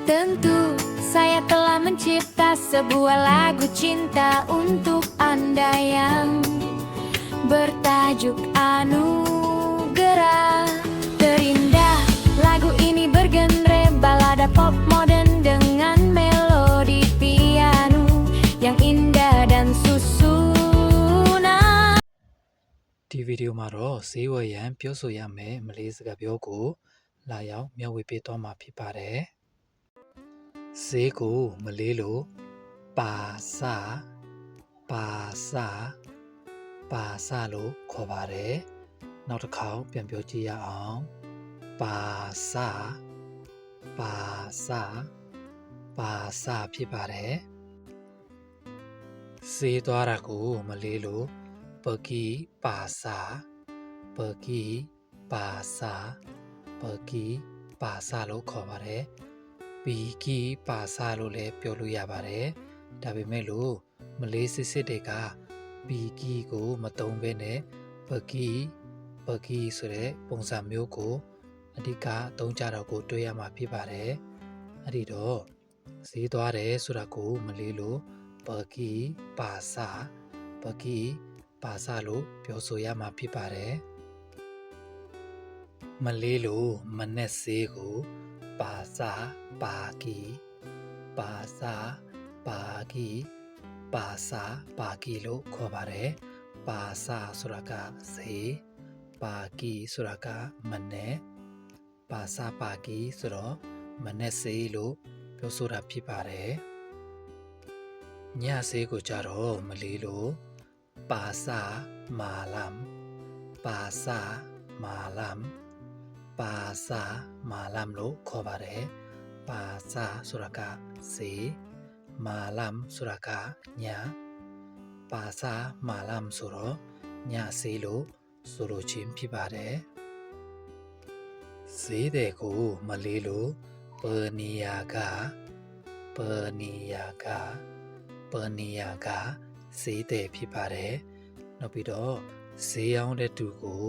Tentu saya telah mencipta sebuah lagu cinta untuk Anda yang bertajuk Anugerah Terindah. Lagu ini bergenre balada pop modern dengan melodi piano yang indah dan susunan. ဒီဗီဒီယိုမှာတော့ဈေးဝယ်ရန်ပြောဆိုရမယ်မလေးစကားပြောကိုလာရောက်မျှဝေပေးသွားမှာဖြစ်ပါတယ်ဈေးကိုမလေးလို့ပါစာလို့ခေါ်ပါတယ်နောက်တစ်ခေါက်ပြန်ပြောကြည့်ရအောင်ပါစာဖြစ်ပါတယ်ဈေးသွားတာကိုမလေးလို့ပကီပါစာလို့ခေါ်ပါတယ်ပီကီပါစာလို့လည်းပြောလို့ရပါတယ်ဒါပေမဲ့လို့မလေးစစ်တွေကပီကီကိုမသုံးဘဲနဲ့ပကီဆိုတဲ့ပုံစံမျိုးကိုအဓိကအသုံးကြတော့ကိုတွေ့ရမှာဖြစ်ပါတယ်အဲ့ဒီတော့ဈေးသွားတယ်ဆိုတာကိုမလေးလို့ပကီပါစာလို့ပြောဆိုရမှာဖြစ်ပါတယ်မလေးလို့မနဲ့ဈေးကိုပါစာပါကီလို့ခေါ်ပါတယ်ပါစာဆိုတာကဈေးပါကီဆိုတာကမနဲ့ပါစာပါကီဆိုတော့မနဲ့ဈေးလို့ပြောဆိုတာဖြစ်ပါတယ်ညဈေးကိုကြတော့မလေးလို့ပါစာမာလမ်လို့ခေါ်ပါတယ်ပါစာဆိုတာကဈေးမာလမ်ဆိုတာကညပါစာမာလမ်ဆိုတော့ညဈေးလို့ဆိုလိုခြင်းဖြစ်ပါတယ်ဈေးတဲ့ကိုမလေးလို့ပနီယာကဈေးတဲ့ဖြစ်ပါတယ်နောက်ပြီးတော့ဈေးအောင်တဲ့သူကို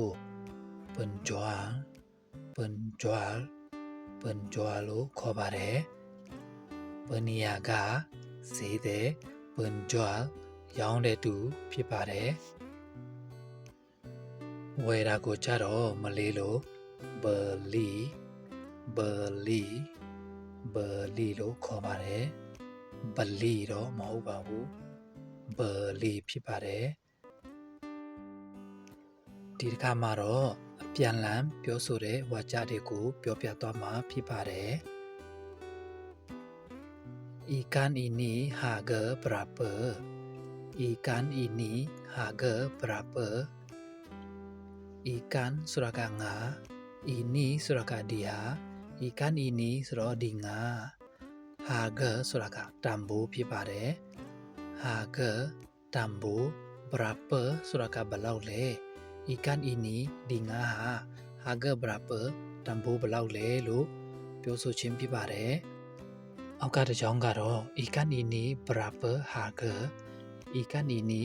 ပွန်ကြွာလို့ခေါ်ပါတယ်ပနီယာကဈေးတဲ့ပွန်ကြွာရောင်းတဲ့သူဖြစ်ပါတယ်ဝယ်တာကိုကြတော့မလေးလို့ဘလီလို့ခေါ်ပါတယ်ဘလီတော့မဟုတ်ပါဘူးဘလီဖြစ်ပါတယ်ဒီတစ်ခါမှာတော့အပြန်လန်ပြောဆိုတဲ့ဝါကျတွေကိုပြောပြသွားမှာဖြစ်ပါတယ်Ikan ini harga berapa? Ikan ini harga berapa? Ikan suraka nga, ini suraka dia, ikan ini suraka dinga. Harga suraka tambu pipare. Harga tambu berapa suraka belau le. Ikan ini dinga ha. Harga berapa tambu belau le lu. Pyoso chin pipare. အောက်ကတစ်ကြောင်းကတော့ ikan ini berapa harga ikan ini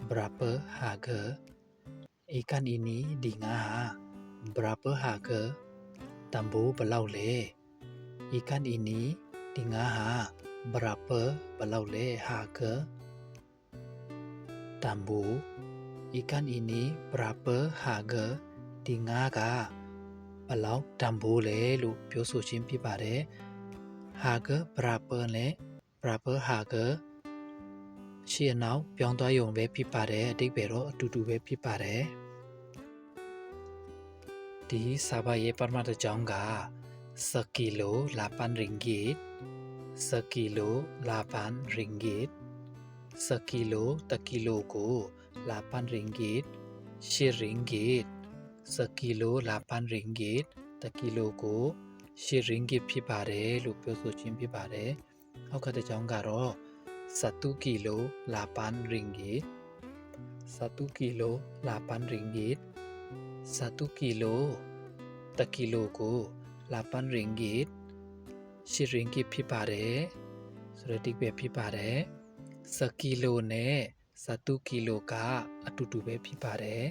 berapa harga ikan ini dinga berapa harga tambu belau le ikan ini dinga berapa belau le harga tambu ikan ini berapa harga dinga ka belau tambu le လို့ပြောဆိုခြင်းဖြစ်ပါတယ်Harga berapa le berapa harga ရှေ့နောက်ပြောင်းသွားရုံပဲဖြစ်ပါတယ်အတိတ်ပဲတော့အတူတူပဲဖြစ်ပါတယ်ဒီစာပါရဲ့ပထမတစ်ကြောင်းက1 kilo 8 ringgit 1 kilo 8 ringgit 1 kilo 1 kilo ကို8 ringgit 10 ringgit 1 kilo 8 ringgit 1 kilo ကို10 ringgit ဖြစ်ပါတယ်လို့ပြောဆိုခြင်းဖြစ်ပါတယ်။အောက်ကတစ်ကြောင်းကတော့1 kilo 8 ringgit 1 kilo 8 ringgit 1 kilo 1 kilo ကို8 ringgit 10 ringgit ဖြစ်ပါတယ်ဆိုတော့ဒီပဲဖြစ်ပါတယ်1 kilo နဲ့1 kilo ကအတူတူပဲဖြစ်ပါတယ်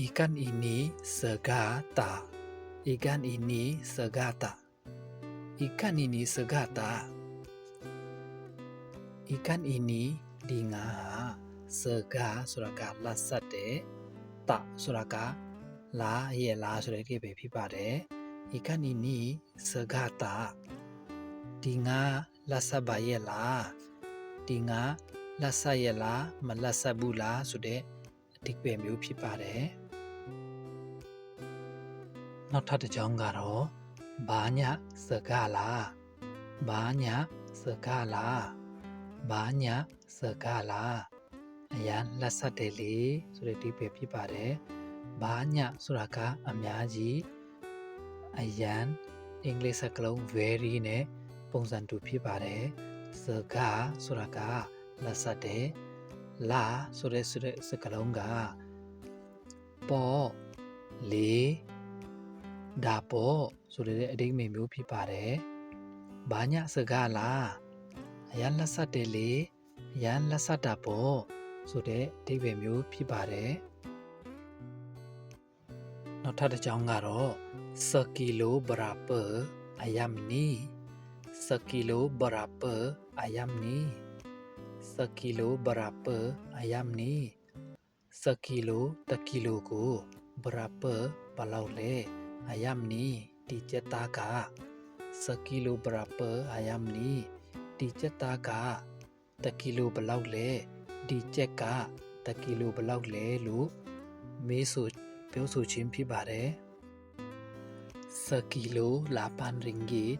Ikan ini segata ikan ini segata ikan ini segata ikan ini ဒီငါဟာsega ဆိုတာကလက်ဆက်တယ်တဆိုတာကလာရဲ့လားဆိုတဲ့အဓိပ္ပာယ်ဖြစ်ပါတယ် ikan ini segata ဒီငါလက်ဆက်ပါရဲ့လားဒီငါလက်ဆက်ရဲ့လားမလက်ဆက်ဘူးလားဆိုတဲ့အဓိပ္ပာယ်မျိုးဖြစ်ပါတယ်နောက်ထပ်တစ်ကြောင်းကတော့ဘာညာစကားလားဘာညာစကားလားဘာညာစကားလားအရန်လက်ဆက်တယ်လေဆိုတဲ့အဓိပ္ပာယ်ဖြစ်ပါတယ်ဘာညာဆိုတာကအများကြီးအရန်အင်္ဂလိပ်စကားလုံး very နဲ့ပုံစံတူဖြစ်ပါတယ်စကားဆိုတာကလက်ဆက်တယ်လာဆိုတဲ့စကားလုံးကပေါ်လေဒါပေါ်ဆိုတဲ့အဓိပ္ပာယ်မျိုးဖြစ်ပါတယ်။ဘာညာစကားလားအရန်လက်ဆက်တယ်လေအရန်လက်ဆက်တာပေါ့ဆိုတဲ့အဓိပ္ပာယ်မျိုးဖြစ်ပါတယ်။နောက်ထပ်တစ်ကြောင်းကတော့စကီလိုဘရာပာအယမ်နီစကီလိုဘရာပာအယမ်နီစကီလိုဘရာပာအယမ်နီစကီလိုတကီလိုကိုဘရာပာဘလောက်လဲအယမ်နီဒီချက်သားကစကီလိုဘရာပာအယမ်နီဒီချက်သားကတကီလိုဘလောက်လဲဒီချက်ကတကီလိုဘလောက်လဲလို့မေးဆိုပြောဆိုခြင်းဖြစ်ပါတယ်စကီလိုလာပန်ရင်ဂစ်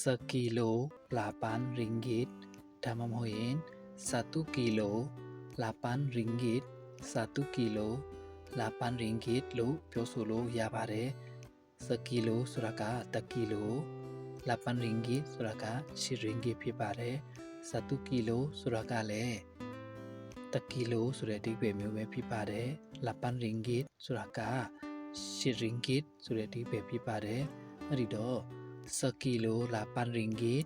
စကီလိုလာပန်ရင်ဂစ်ဒါမှမဟုတ်ရင်1 kilo လာပန်ရင်ဂစ်1 kilo လာပန်ရင်ဂစ်လို့ပြောဆိုလို့ရပါတယ်စကီလိုဆိုတာကတကီလိုလာပန်ရင်ဂစ်ဆိုတာက10 ringgit ဖြစ်ပါတယ်1 kilo ဆိုတာကလည်းတကီလိုဆိုတဲ့အဓိပ္ပာယ်မျိုးပဲဖြစ်ပါတယ်လာပန်ရင်ဂစ်ဆိုတာက10 ringgit ဆိုတဲ့အဓိပ္ပာယ်ဖြစ်ပါတယ်အဲ့ဒီတော့စကီလိုလာပန်ရင်ဂစ်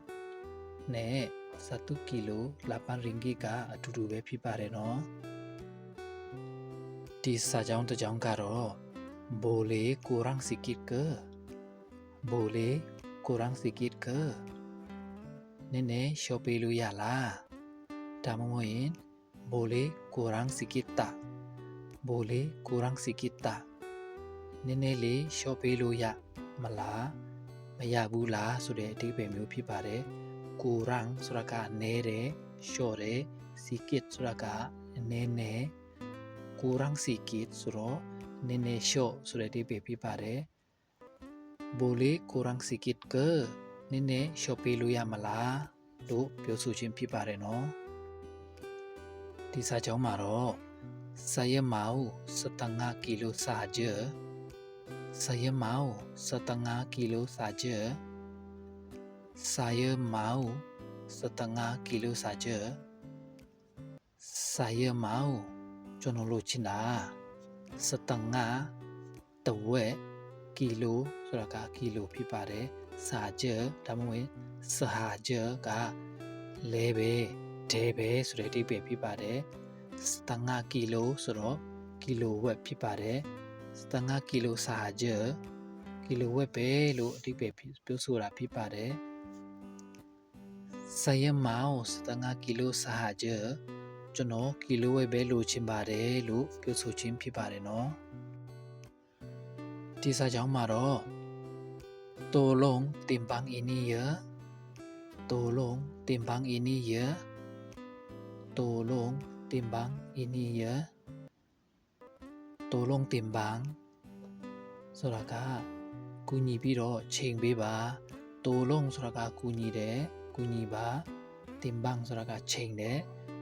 နဲ့1 kilo လာပန်ရင်ဂစ်ကအတူတူပဲဖြစ်ပါတယ်နော်ဒီစာကြောင်းတစ်ကြောင်းကတော့boleh kurang sikit ke boleh kurang sikit ke နည်းနည်းလျှော့ပေးလို့ရလားဒါမှမဟုတ်ရင် boleh kurang sikit tak boleh kurang sikit tak နည်းနည်းလေးလျှော့ပေးလို့ရမလားမရဘူးလားဆိုတဲ့အဓိပ္ပာယ်မျိုးဖြစ်ပါတယ်kurang ဆိုတာကနည်းတယ်လျှော့တယ် sikit ဆိုတာကနည်းနည်း kurang sikit ဆိုတော့နည်းနည်းလျှော့ဆိုတဲ့အဓိပ္ပာယ်ဖြစ်ပါတယ် boleh kurang sikit ke နည်းနည်းလျှော့ပေးလို့ရမလားလို့ပြောဆိုခြင်းဖြစ်ပါတယ်နော်ဒီစာကြောင်းမှာတော့ saya mau setengah kilo saja saya mau setengah kilo saja saya mau setengah kilo saja saya mau ကျွန်တော်လိုချင်တာ setengah တဝက် kilo ဆိုတာက kilo ဖြစ်ပါတယ် saja ဒါမှမဟုတ် sahaja ကလဲပဲဒဲပဲဆိုတဲ့အဓိပ္ပာယ်ဖြစ်ပါတယ် setengah kilo ဆိုတော့ kilo ဝက်ဖြစ်ပါတယ် setengah kilo sahaja kilo ဝက်ပဲလို့အဓိပ္ပာယ်ပြောဆိုတာဖြစ်ပါတယ် saya mau setengah kilo sahaja ကျွန်တော်ကီလိုဝက်ပဲလိုချင်ပါတယ်လို့ပြောဆိုခြင်းဖြစ်ပါတယ်နော်ဒီစာကြောင်းမှာတော့ tolong timbang ini ya tolong timbang ini ya tolong timbang ini ya tolong timbang ဆိုတာကကူညီပြီးတော့ချိန်ပေးပါ tolong ဆိုတာကကူညီတယ်ကူညီပါ timbang ဆိုတာကချိန်တယ်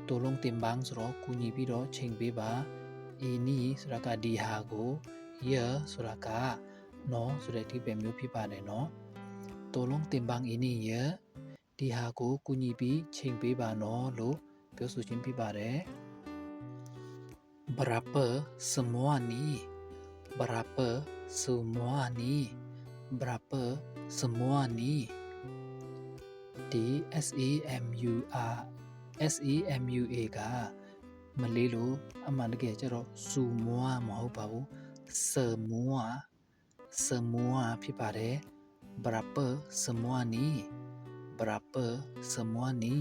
tolong timbang ဆိုတော့ကူညီပြီးတော့ချိန်ပေးပါ ini ဆိုတာကဒီဟာကို ya ဆိုတာကနော်ဆိုတဲ့အဓိပ္ပာယ်မျိုးဖြစ်ပါတယ်နော် tolong timbang ini ya ဒီဟာကိုကူညီပြီးချိန်ပေးပါနော်လို့ပြောဆိုခြင်းဖြစ်ပါတယ် berapa semua ni berapa semua ni berapa semua ni ဒီ SEMUA ကမလေးလို့အမှန်တကယ်ကျတော့ sumua မဟုတ်ပါဘူး semua semua ဖြစ်ပါတယ် berapa semua ni berapa semua ni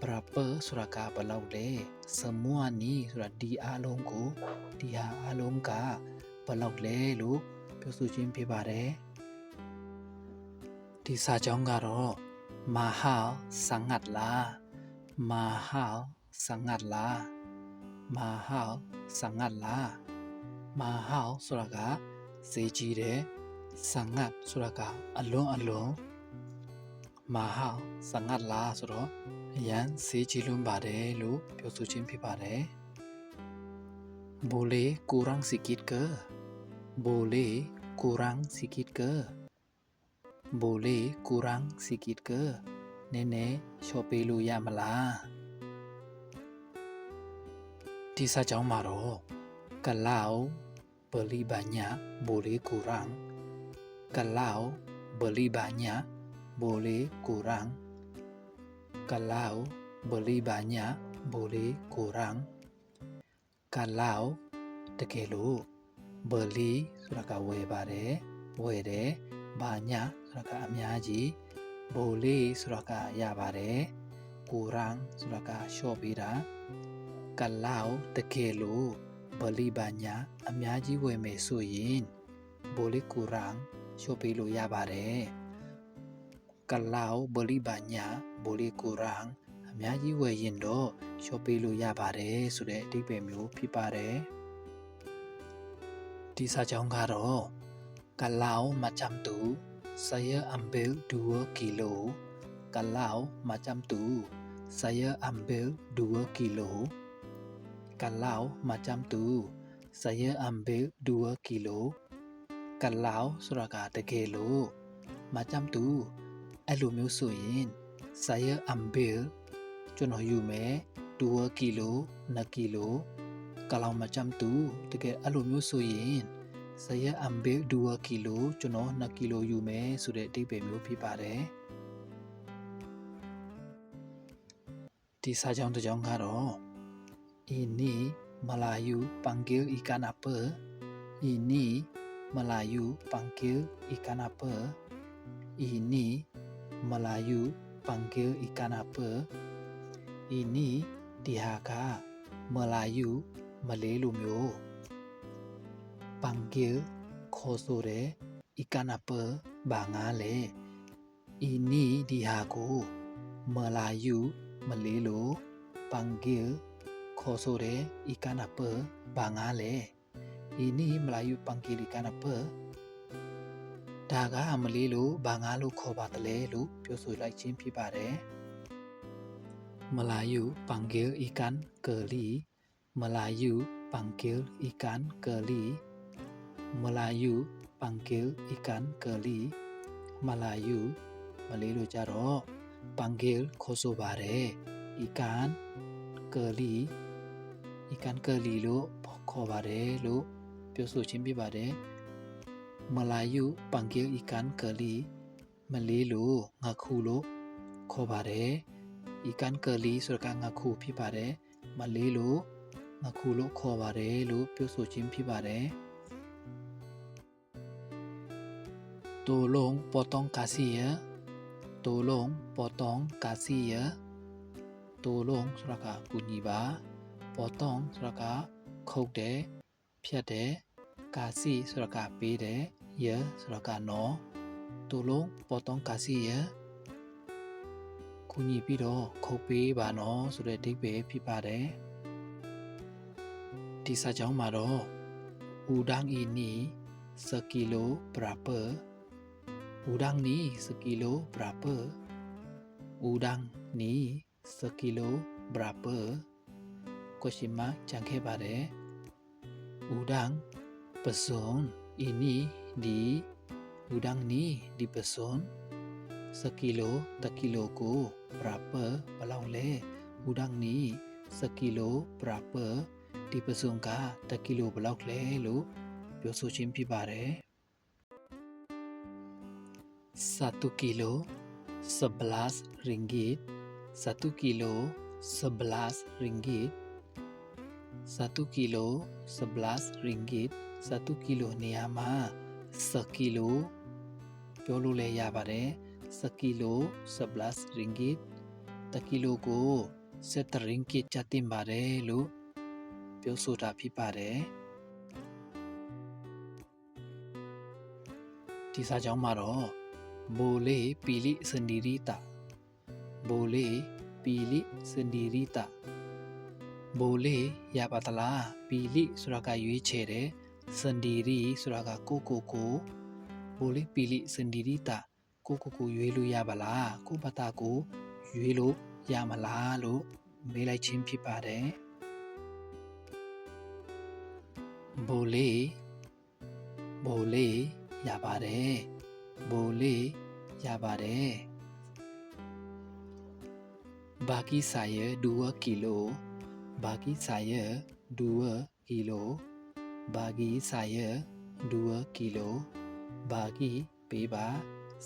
berapa ဆိုတာကဘယ်လောက်လဲ semua ni ဆိုတာဒီအားလုံးကိုဒီဟာအားလုံးကဘယ်လောက်လဲလို့ပြောဆိုခြင်းဖြစ်ပါတယ်ဒီစာကြောင်းကတော့ mahal sangat lah mahal sangat lah mahal sangat lah mahal ဆိုတာကဈေးကြီးတယ် sangat ဆိုတာကအလွန်အလွန် mahal sangat lah ဆိုတော့အရန်ဈေးကြီးလွန်းပါတယ်လို့ပြောဆိုခြင်းဖြစ်ပါတယ် boleh kurang sikit ke boleh kurang sikit ke boleh kurang sikit ke နည်းနည်းလျှော့ပေးလို့ရမလားဒီစာကြောင်းမှာတော့ kalau beli banyak boleh kurang kalau beli banyak boleh kurang kalau beli banyak boleh kurang kalau တကယ်လို့ beli ဆိုတာကဝယ်ပါတယ်ဝယ်တယ် banyak ဆိုတာကအများကြီး boleh ဆိုတာကရပါတယ် kurang ဆိုတာကလျှော့ပေးတာ kalau တကယ်လို့ beli banyak အများကြီးဝယ်မယ်ဆိုရင် boleh kurang လျှော့ပေးလို့ရပါတယ် kalau beli banyak boleh kurang အများကြီးဝယ်ရင်တော့လျှော့ပေးလို့ရပါတယ်ဆိုတဲ့အဓိပ္ပာယ်မျိုးဖြစ်ပါတယ်ဒီစာကြောင်းကတော့ kalau macam tu saya ambil 2 kilo kalau macam tu saya ambil 2 kilo kalau macam tu saya ambil 2 kilo kalau ဆိုတာကတကယ်လို့ macam tu အဲ့လိုမျိုးဆိုရင် saya ambil ကျွန်တော်ယူမယ်2 kilo 2 kilo kalau macam tu တကယ်အဲ့လိုမျိုးဆိုရင် saya ambil 2 kilo ကျွန်တော်2 kilo ယူမယ်ဆိုတဲ့အဓိပ္ပာယ်မျိုးဖြစ်ပါတယ်ဒီစာကြောင်းတစ်ကြောင်းကတော့ ini Melayu panggil ikan apa ini Melayu panggil ikan apa ini Melayu panggil ikan apa ini ဒီဟာက Melayu မလေးလူမျိုး panggil ခေါ်ဆိုတယ် ikan apa ဘာငါလဲ ini ဒီဟာကို Melayu မလေးလူ panggil ခေါ်ဆိုတယ် ikan apa ဘာငါလဲ ini Melayu panggil ikan apa ဒါကမလေးလူဘာငါလို့ခေါ်ပါတယ်လို့ပြောဆိုလိုက်ခြင်းဖြစ်ပါတယ် Melayu panggil ikan keli Melayu panggil ikan keli Melayu panggil ikan keli Melayu မလေးလိုကြတော့ panggil ခေါ်ဆိုပါတယ် ikan keli ikan keli လို့ခေါ်ပါတယ်လို့ပြောဆိုခြင်းဖြစ်ပါတယ် Melayu panggil ikan keli မလေးလိုငါခုလို့ခေါ်ပါတယ် ikan keli ဆိုတာကငါခုဖြစ်ပါတယ်မလေးလိုငါခုလို့ခေါ်ပါတယ်လို့ပြောဆိုခြင်းဖြစ်ပါတယ် Tolong potong kasih ya Tolong potong kasih ya Tolong ဆိုတာကကူညီပါ potong ဆိုတာကခုတ်တယ်ဖြတ်တယ် kasih ဆိုတာကပေးတယ် ya ဆိုတာကနော် Tolong potong kasih ya ကူညီပြီးတော့ခုတ်ပေးပါနော်ဆိုတဲ့အဓိပ္ပာယ်ဖြစ်ပါတယ်ဒီစာကြောင်းမှာတော့ udang ini sekilo berapa udang ni sekilo berapa udang ni sekilo berapa question mark ကြံခဲ့ပါတယ် udang person ini di udang ni di person sekilo tekilo ko berapa ဘယ်လောက်လဲ udang ni sekilo berapa ဒီ person က1 kilo ဘယ်လောက်လဲလို့ပြောဆိုခြင်းဖြစ်ပါတယ် 1 kilo 11 ringgit 1 kilo 11 ringgit 1 kilo 11 ringgit 1 kilo နေရာမှာ 10 ကီလိုပြောလို့လည်းရပါတယ်10 ကီလို11 ringgit 1 ကီလိုကို7 ringgit ကျတင်ပါတယ်လို့ပြောဆိုတာဖြစ်ပါတယ်ဒီစာကြောင်းမှာတော့ဘိုလေပီလိစန္ဒီရီတာဘိုလေပီလိစန္ဒီရီတာဘိုလေရပါတလားပီလိဆိုတာကရွေးချယ်တယ်စန္ဒီရီဆိုတာကကိုဘိုလေပီလိစန္ဒီရီတာကိုရွေးလို့ရပါလားကိုဘာသာကိုရွေးလို့ရမလားလို့မေးလိုက်ခြင်းဖြစ်ပါတယ်ဘိုလေရပါတယ်ဘိုလေရပါတယ်ဘာကီဆာယ2 ကီလိုဘာကီဆာယ2 ကီလိုဘာကီဆာယ2 ကီလိုဘာကီပေးပါ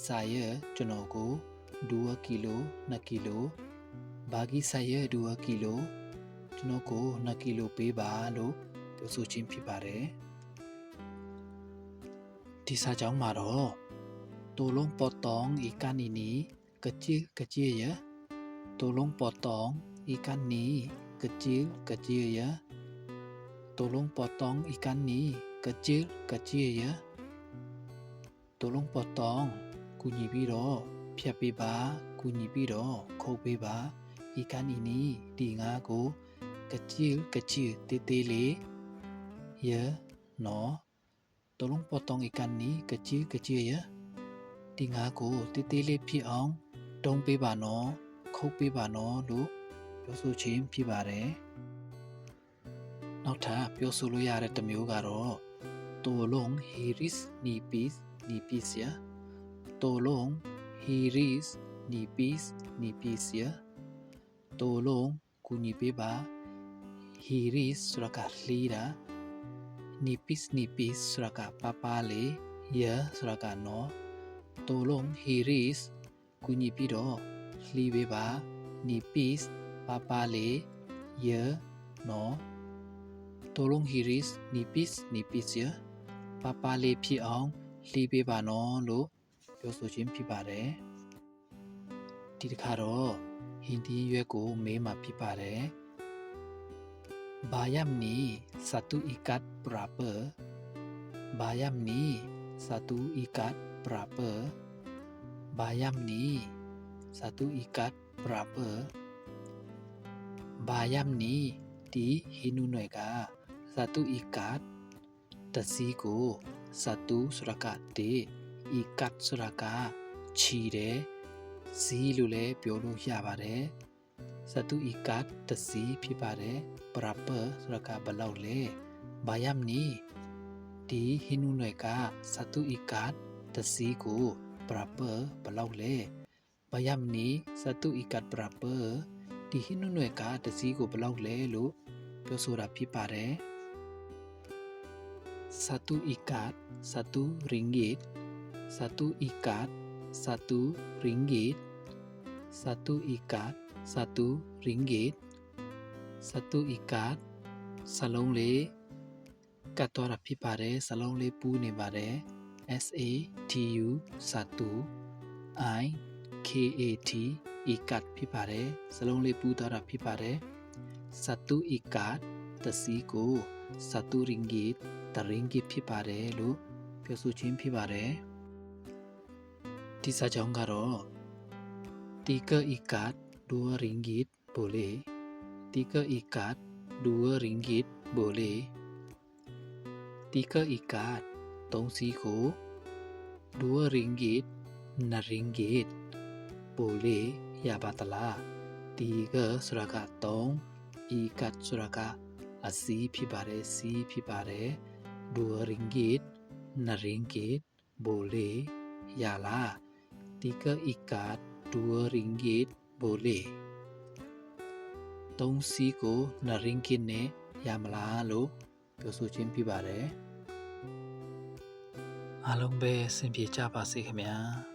ဆာယကျွန်တော်ကို2 ကီလို2 ကီလိုဘာကီဆာယ2 ကီလိုကျွန်တော်ကို2 ကီလိုပေးပါလို့ပြောဆိုခြင်းဖြစ်ပါတယ်ဒီစာကြောင်းမှာတော့တိုလုံးပေါ်တောင်းဤကနီနီကကြည်ရတိုလုံးပေါ်တောင်းဤကနီကကြည်ရတိုလုံးပေါ်တောင်းဤကနီကကြည်ရတိုလုံးပေါ်တောင်းကူညီပြီးတော့ဖြတ်ပေးပါကူညီပြီးတော့ခုတ်ပေးပါဤကနီနီဒီငါကိုကကြည်တေးသေးလေးရနော်တိုလုံးပေါ်တောင်းဤကနီကကြည်ရဒီငါကိုတေးသေးလေးဖြစ်အောင်တုံးပေးပါနော်ခုတ်ပေးပါနော်လို့ပြောဆိုခြင်းဖြစ်ပါတယ်နောက်ထပ်ပြောဆိုလို့ရတဲ့တစ်မျိုးကတော့တိုလုံး hiris nipis ya တိုလုံး hiris nipis ya တိုလုံးကူညီပေးပါ hiris ဆိုတာကလှီးတာ nipis ဆိုတာကပလေး ya ဆိုတာကနော်တိုလုံး hiris ကူညီပြီးတော့လှီးပေးပါ nipis လေး ya နော်တိုလုံး hiris nipis ya လေးဖြစ်အောင်လှီးပေးပါနော်လို့ပြောဆိုခြင်းဖြစ်ပါတယ်ဒီတစ်ခါတော့ဟင်ဒီရွက်ကိုမေးမှာဖြစ်ပါတယ်ဘာယမ်နီစတူအီကတ်ပရာပဘာယမ်နီစတူအီကတ်ပရာပဘာယမ်နီစတူအီကတ်ပရာပဘာယမ်နီဒီဟိနုနွယ်ကစတူအီကတ်တစီကိုစတူစရကတေအီကတ်စရကချီတယ်ဇီလို့လည်းပြောလို့ရပါတယ်စတူအီကတ်တစီဖြစ်ပါတယ်ပရာပစရကဘလောက်လဲဘာယမ်နီဒီဟိနုနွယ်ကစတူအီကတ်တစီကိုပရာပဘလောက်လဲဘာယမ်နီစတူအီကတ်ပရာပဒီဟိနုနွယ်ကတစီကိုဘလောက်လဲလို့ပြောဆိုတာဖြစ်ပါတယ်satu ikat 1 ringgit 1 ikat 1 ringgit 1 ikat 1 ringgit 1 ikat စာလုံးလေးကတ်သွားတာဖြစ်ပါတယ်စာလုံးလေးပူးနေပါတယ် SATU 1 IKAT ikat ဖြစ်ပါတယ်စာလုံးလေးပူးသွားတာဖြစ်ပါတယ်1 ikat တစီကို1 ringgit တရင်းဂစ်ဖြစ်ပါတယ်လို့ပြောဆိုခြင်းဖြစ်ပါတယ်ဒီစာကြောင်းကတော့3 ikat 2 ringgit boleh 3 ikat 2 ringgit boleh 3 ikat 3စီကို2 ringgit 2 ringgit boleh ရပါတလား3ဆိုတာက3 ikatဆိုတာကအစီဖြစ်ပါတယ်စီဖြစ်ပါတယ်2 ringgit 2 ringgit boleh ya lah 3 ikat 2 ringgit boleh 3စီးကို2 ringgit နဲ့ရမလားလို့ပြောဆိုခြင်းဖြစ်ပါတယ်အားလုံးပဲအဆင်ပြေကြပါစေခင်ဗျာ